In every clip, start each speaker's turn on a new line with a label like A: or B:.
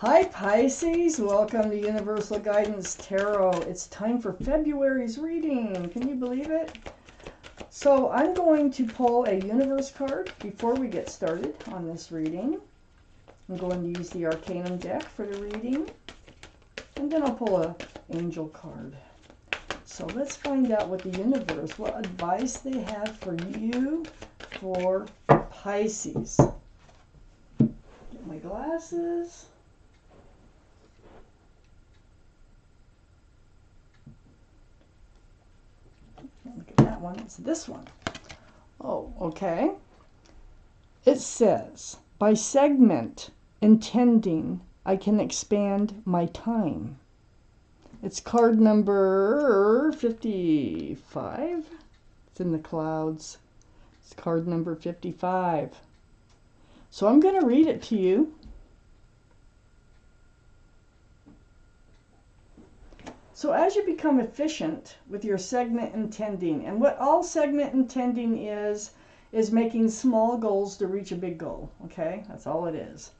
A: Hi Pisces, welcome to Universal Guidance Tarot. It's time for February's reading. Can you believe it? So I'm going to pull a universe card before we get started on this reading. I'm going to use the Arcanum deck for the reading. And then I'll pull an angel card. So let's find out what the universe, what advice they have for you for Pisces. Get my glasses. Look at that one. It's this one. Oh, okay. It says, by segment intending, I can expand my time. It's card number 55. It's in the clouds. It's card number 55. So I'm going to read it to you. So as you become efficient with your segment intending, and what all segment intending is making small goals to reach a big goal, okay? That's all it is.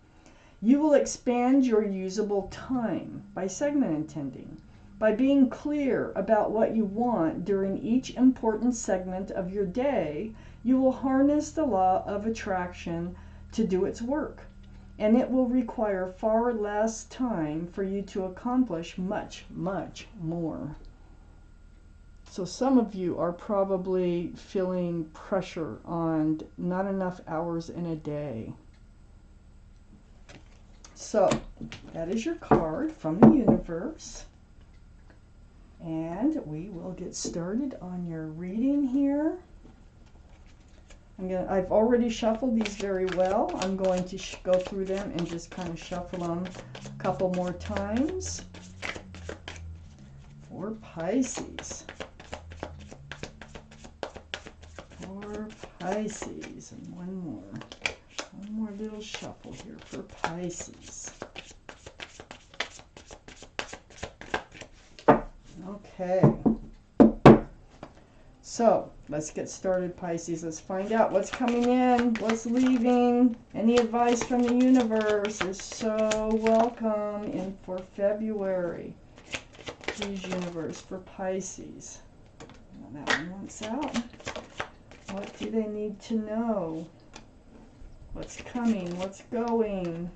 A: You will expand your usable time by segment intending, by being clear about what you want during each important segment of your day. You will harness the law of attraction to do its work. And it will require far less time for you to accomplish much, much more. So some of you are probably feeling pressure on not enough hours in a day. So that is your card from the universe. And we will get started on your reading here. I've already shuffled these very well. I'm going to go through them and just kind of shuffle them a couple more times for Pisces. For Pisces. And one more little shuffle here for Pisces. Okay. So, let's get started, Pisces. Let's find out what's coming in, what's leaving. Any advice from the universe is so welcome in for February. Please, universe, for Pisces. Well, that one wants out. What do they need to know? What's coming? What's going?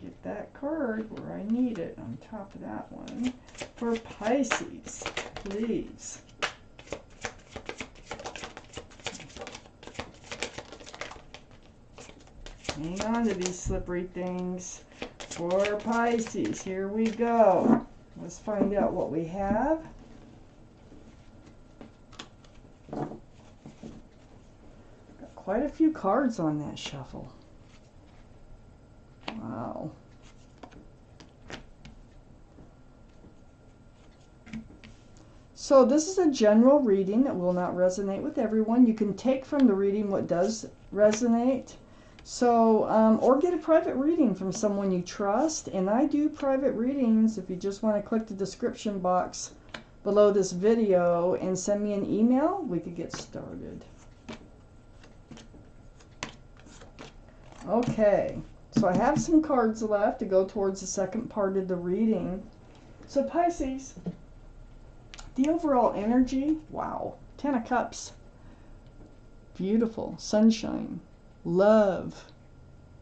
A: Get that card where I need it on top of that one. For Pisces, please. Hang on to these slippery things. For Pisces, here we go. Let's find out what we have. Got quite a few cards on that shuffle. Wow. So this is a general reading that will not resonate with everyone. You can take from the reading what does resonate. So, or get a private reading from someone you trust. And I do private readings. If you just want to click the description box below this video and send me an email, we could get started. Okay. So I have some cards left to go towards the second part of the reading. So Pisces, the overall energy, wow, 10 of Cups, beautiful, sunshine, love,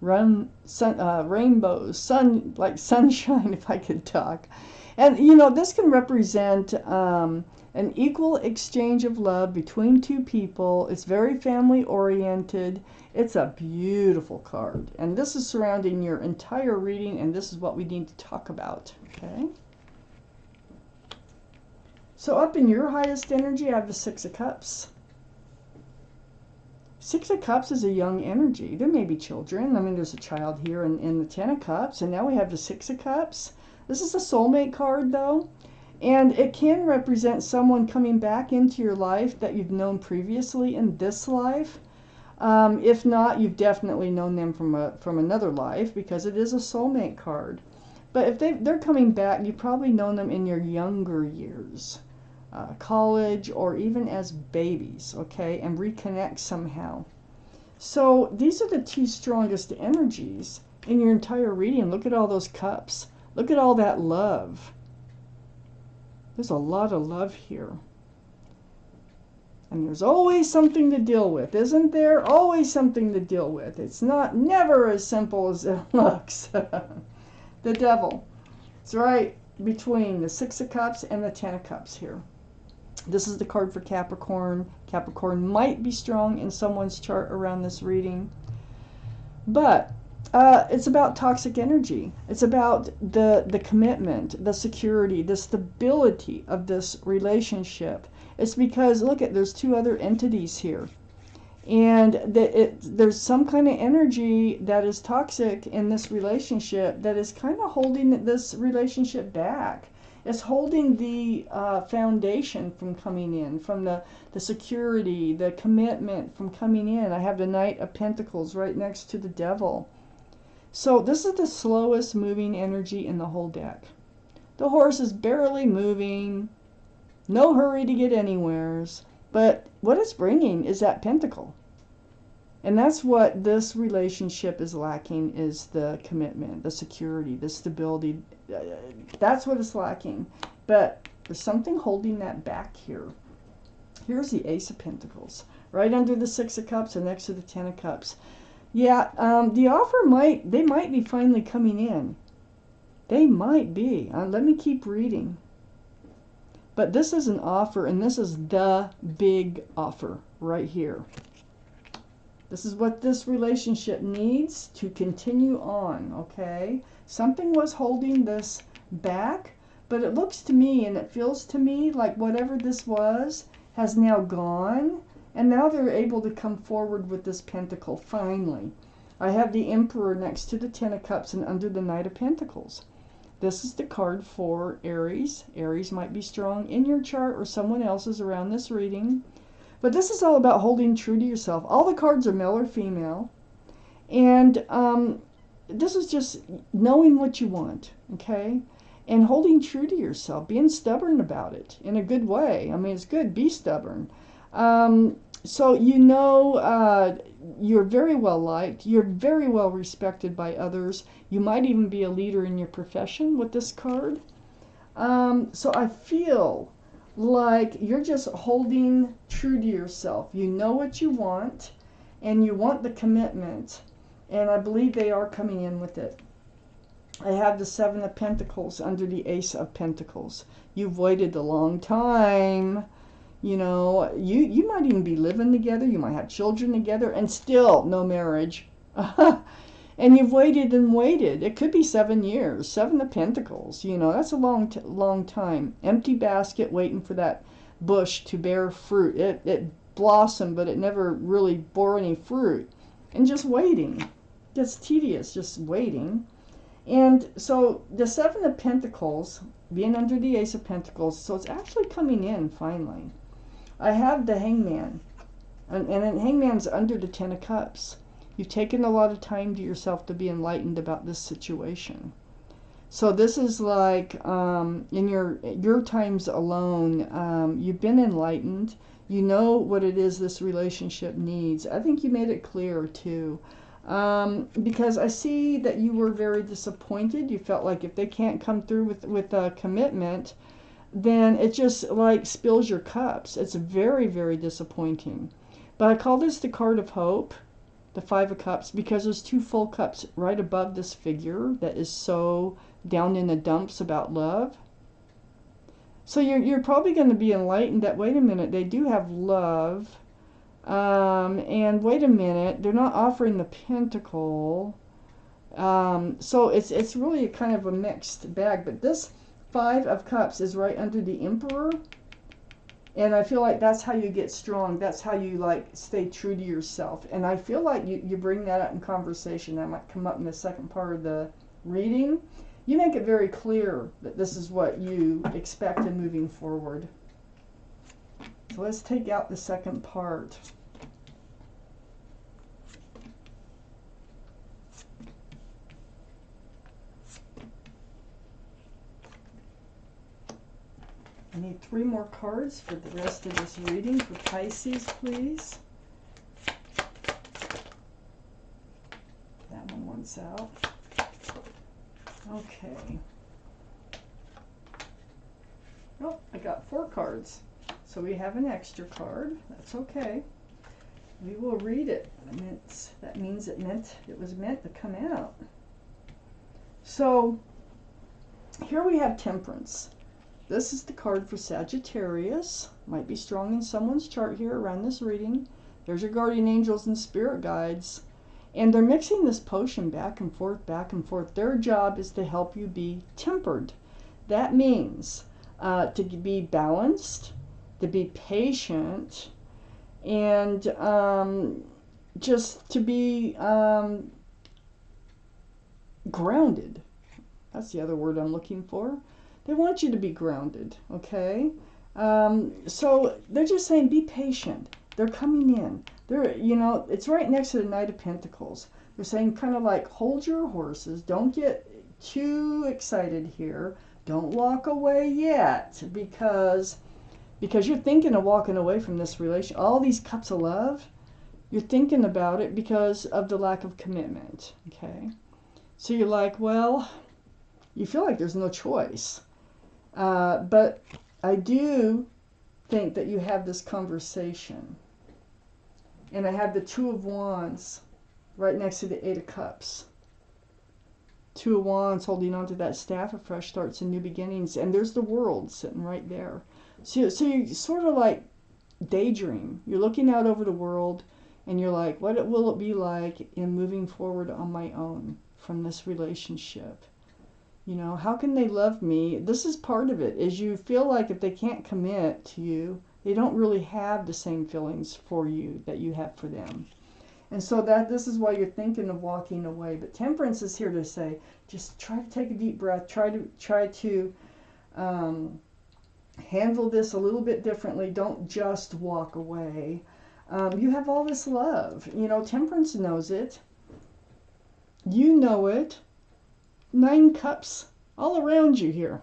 A: rainbows, sun, like sunshine if I could talk. And you know, this can represent an equal exchange of love between two people. It's very family oriented. It's a beautiful card. And this is surrounding your entire reading, and this is what we need to talk about. Okay? So up in your highest energy, I have the Six of Cups. Six of Cups is a young energy. There may be children. I mean, there's a child here in the Ten of Cups, and now we have the Six of Cups. This is a soulmate card, though. And it can represent someone coming back into your life that you've known previously in this life. If not, you've definitely known them from another life, because it is a soulmate card. But if they're coming back, you've probably known them in your younger years, college, or even as babies, okay, and reconnect somehow. So these are the two strongest energies. in your entire reading. Look at all those cups. Look at all that love. There's a lot of love here. And there's always something to deal with, isn't there? Always something to deal with. It's never as simple as it looks. The devil. It's right between the Six of Cups and the Ten of Cups here. This is the card for Capricorn. Capricorn might be strong in someone's chart around this reading. But it's about toxic energy. It's about the commitment, the security, the stability of this relationship. It's because, look at, there's two other entities here. And there's some kind of energy that is toxic in this relationship that is kind of holding this relationship back. It's holding the foundation from coming in, from the security, the commitment from coming in. I have the Knight of Pentacles right next to the Devil. So this is the slowest moving energy in the whole deck. The horse is barely moving, no hurry to get anywheres, but what it's bringing is that pentacle. And that's what this relationship is lacking, is the commitment, the security, the stability. That's what it's lacking. But there's something holding that back here. Here's the Ace of Pentacles, right under the Six of Cups and next to the Ten of Cups. Yeah, the offer they might be finally coming in. They might be. Let me keep reading. But this is an offer, and this is the big offer right here. This is what this relationship needs to continue on, okay? Something was holding this back, but it looks to me and it feels to me like whatever this was has now gone, and now they're able to come forward with this pentacle finally. I have the Emperor next to the Ten of Cups and under the Knight of Pentacles. This is the card for Aries. Aries might be strong in your chart or someone else's around this reading. But this is all about holding true to yourself. All the cards are male or female. And this is just knowing what you want, okay? And holding true to yourself, being stubborn about it in a good way. I mean, it's good, be stubborn. So you know you're very well liked. You're very well respected by others. You might even be a leader in your profession with this card. So I feel like you're just holding true to yourself. You know what you want, and you want the commitment, and I believe they are coming in with it. I have the Seven of Pentacles under the Ace of Pentacles. You've waited a long time. You know, you might even be living together. You might have children together, and still no marriage. And you've waited and waited. It could be 7 years. Seven of Pentacles. You know, that's a long time. Empty basket waiting for that bush to bear fruit. It blossomed, but it never really bore any fruit. And just waiting. It's tedious, just waiting. And so the Seven of Pentacles being under the Ace of Pentacles, so it's actually coming in finally. I have the Hangman. And Hangman's under the Ten of Cups. You've taken a lot of time to yourself to be enlightened about this situation. So this is like in your times alone, you've been enlightened. You know what it is this relationship needs. I think you made it clear too. Because I see that you were very disappointed. You felt like if they can't come through with a commitment, then it just like spills your cups. It's very, very disappointing. But I call this the card of hope. The Five of Cups, because there's two full cups right above this figure that is so down in the dumps about love. So you're probably going to be enlightened that, wait a minute, they do have love. And wait a minute, they're not offering the pentacle. So it's really a kind of a mixed bag. But this Five of Cups is right under the Emperor. And I feel like that's how you get strong. That's how you like stay true to yourself. And I feel like you bring that up in conversation. That might come up in the second part of the reading. You make it very clear that this is what you expect in moving forward. So let's take out the second part. I need 3 more cards for the rest of this reading for Pisces, please. That one Wands out. Okay. Oh, I got 4 cards. So we have an extra card. That's okay. We will read it. That means it was meant to come out. So here we have Temperance. This is the card for Sagittarius. Might be strong in someone's chart here around this reading. There's your guardian angels and spirit guides. And they're mixing this potion back and forth, back and forth. Their job is to help you be tempered. That means to be balanced, to be patient, and just to be grounded. That's the other word I'm looking for. They want you to be grounded, okay? So they're just saying be patient. They're coming in. They're, you know, it's right next to the Knight of Pentacles. They're saying kind of like hold your horses. Don't get too excited here. Don't walk away yet because you're thinking of walking away from this relation. All these cups of love, you're thinking about it because of the lack of commitment, okay? So you're like, well, you feel like there's no choice. But I do think that you have this conversation. And I have the 2 of Wands right next to the 8 of Cups. 2 of Wands holding on to that staff of fresh starts and new beginnings. And there's the World sitting right there. So you sort of like daydream. You're looking out over the world and you're like, what will it be like in moving forward on my own from this relationship? You know, how can they love me? This is part of it, is you feel like if they can't commit to you, they don't really have the same feelings for you that you have for them. And so this is why you're thinking of walking away. But Temperance is here to say, just try to take a deep breath. Try to handle this a little bit differently. Don't just walk away. You have all this love. You know, Temperance knows it. You know it. 9 cups all around you here.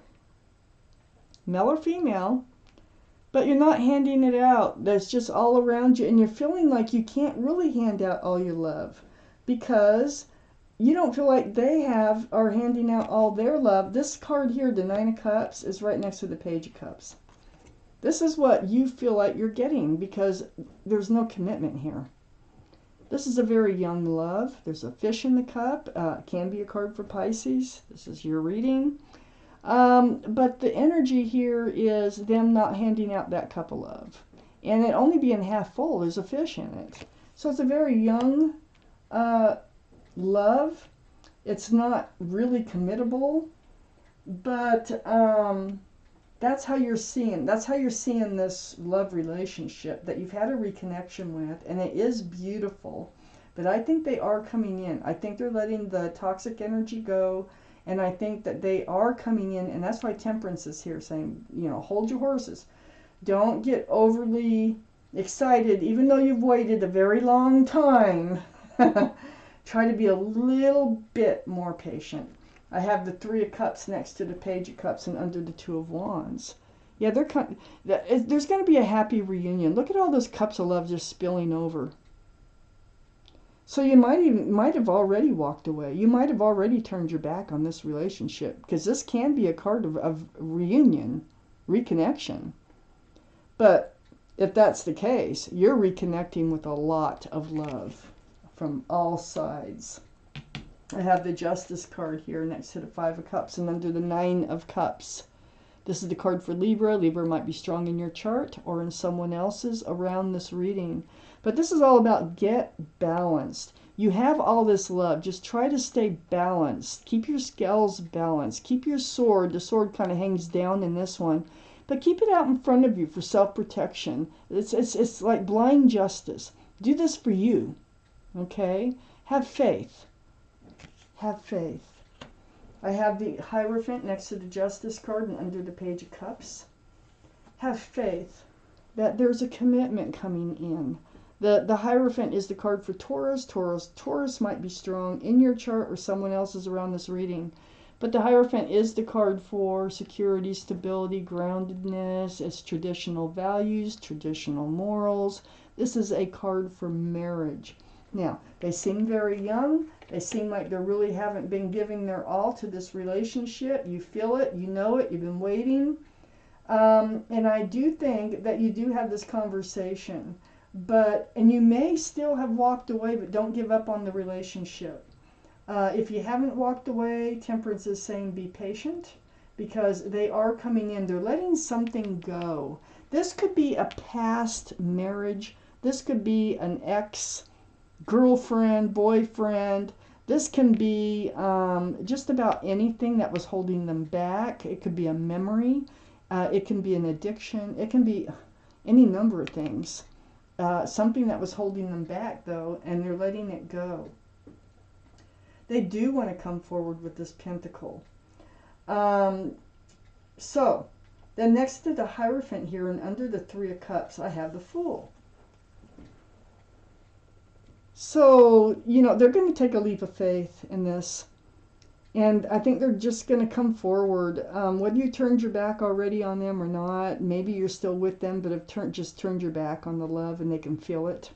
A: Male or female. But you're not handing it out. That's just all around you. And you're feeling like you can't really hand out all your love. Because you don't feel like they are handing out all their love. This card here, the 9 of Cups, is right next to the Page of Cups. This is what you feel like you're getting because there's no commitment here. This is a very young love. There's a Fish in the Cup. Can be a card for Pisces. This is your reading. But the energy here is them not handing out that cup of love. And it only being half full, there's a fish in it. So it's a very young love. It's not really committable. But that's how you're seeing. That's how you're seeing this love relationship that you've had a reconnection with, and it is beautiful. But I think they are coming in. I think they're letting the toxic energy go, and I think that they are coming in, and that's why Temperance is here saying, you know, hold your horses. Don't get overly excited, even though you've waited a very long time. Try to be a little bit more patient. I have the 3 of Cups next to the Page of Cups and under the 2 of Wands. Yeah, there's going to be a happy reunion. Look at all those cups of love just spilling over. So you might have already walked away. You might have already turned your back on this relationship because this can be a card of reunion, reconnection. But if that's the case, you're reconnecting with a lot of love from all sides. I have the Justice card here next to the 5 of Cups and under the 9 of Cups. This is the card for Libra. Libra might be strong in your chart or in someone else's around this reading. But this is all about get balanced. You have all this love. Just try to stay balanced. Keep your scales balanced. Keep your sword. The sword kind of hangs down in this one. But keep it out in front of you for self-protection. It's like blind justice. Do this for you. Okay? Have faith. Have faith. I have the Hierophant next to the Justice card and under the Page of Cups. Have faith that there's a commitment coming in. The Hierophant is the card for Taurus. Taurus might be strong in your chart or someone else's around this reading. But the Hierophant is the card for security, stability, groundedness. It's traditional values, traditional morals. This is a card for marriage. Now, they seem very young. They seem like they really haven't been giving their all to this relationship. You feel it, you know it, you've been waiting. And I do think that you do have this conversation. And you may still have walked away, but don't give up on the relationship. If you haven't walked away, Temperance is saying be patient, because they are coming in. They're letting something go. This could be a past marriage. This could be an ex-girlfriend, boyfriend. This can be just about anything that was holding them back. It could be a memory. It can be an addiction. It can be any number of things. Something that was holding them back, though, and they're letting it go. They do want to come forward with this Pentacle. So, then next to the Hierophant here and under the Three of Cups, I have the Fool. So, you know, they're going to take a leap of faith in this. And I think they're just going to come forward. Whether you turned your back already on them or not, maybe you're still with them, but have just turned your back on the love and they can feel it.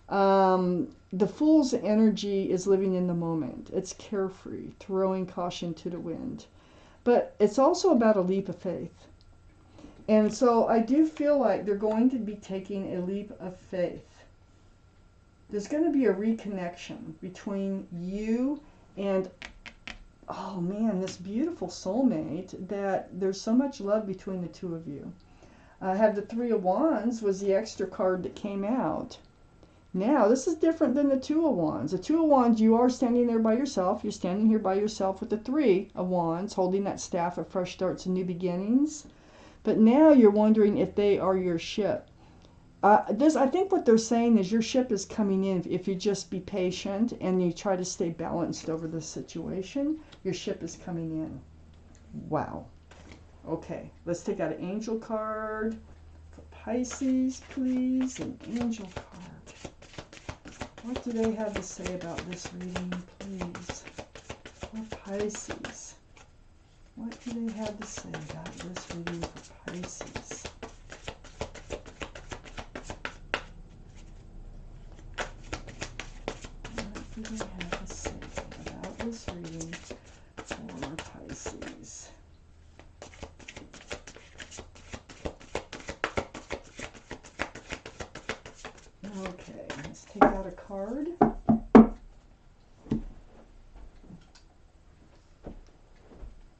A: The Fool's energy is living in the moment. It's carefree, throwing caution to the wind. But it's also about a leap of faith. And so I do feel like they're going to be taking a leap of faith. There's going to be a reconnection between you and, oh man, this beautiful soulmate, that there's so much love between the two of you. I have the Three of Wands was the extra card that came out. Now, this is different than the Two of Wands. The Two of Wands, you are standing there by yourself. You're standing here by yourself with the Three of Wands, holding that staff of fresh starts and new beginnings. But now you're wondering if they are your ship. I think what they're saying is your ship is coming in. If you just be patient and you try to stay balanced over the situation, your ship is coming in. Wow. Okay, let's take out an angel card for Pisces, please. An angel card. What do they have to say about this reading, please? For Pisces. What do they have to say about this reading for Pisces? What do they have to say about this reading for Pisces? Okay, let's take out a card.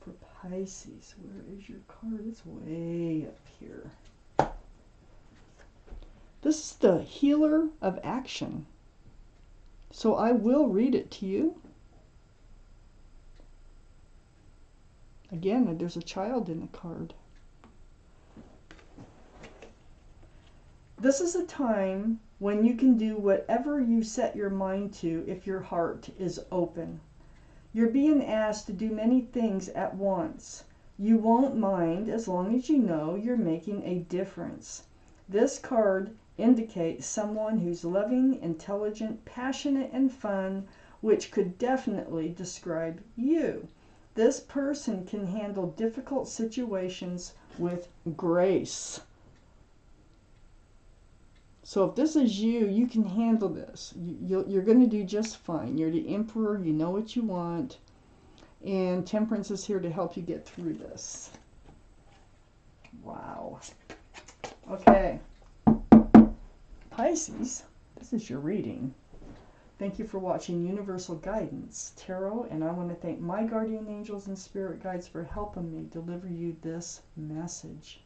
A: For Pisces, where is your card? It's way up here. This is the Healer of Action. So I will read it to you. Again, there's a child in the card. This is a time when you can do whatever you set your mind to if your heart is open. You're being asked to do many things at once. You won't mind as long as you know you're making a difference. This card indicates someone who's loving, intelligent, passionate, and fun, which could definitely describe you. This person can handle difficult situations with grace. So if this is you, you can handle this. You're going to do just fine. You're the Emperor. You know what you want. And Temperance is here to help you get through this. Wow. Okay. Pisces, this is your reading. Thank you for watching Universal Guidance Tarot. And I want to thank my guardian angels and spirit guides for helping me deliver you this message.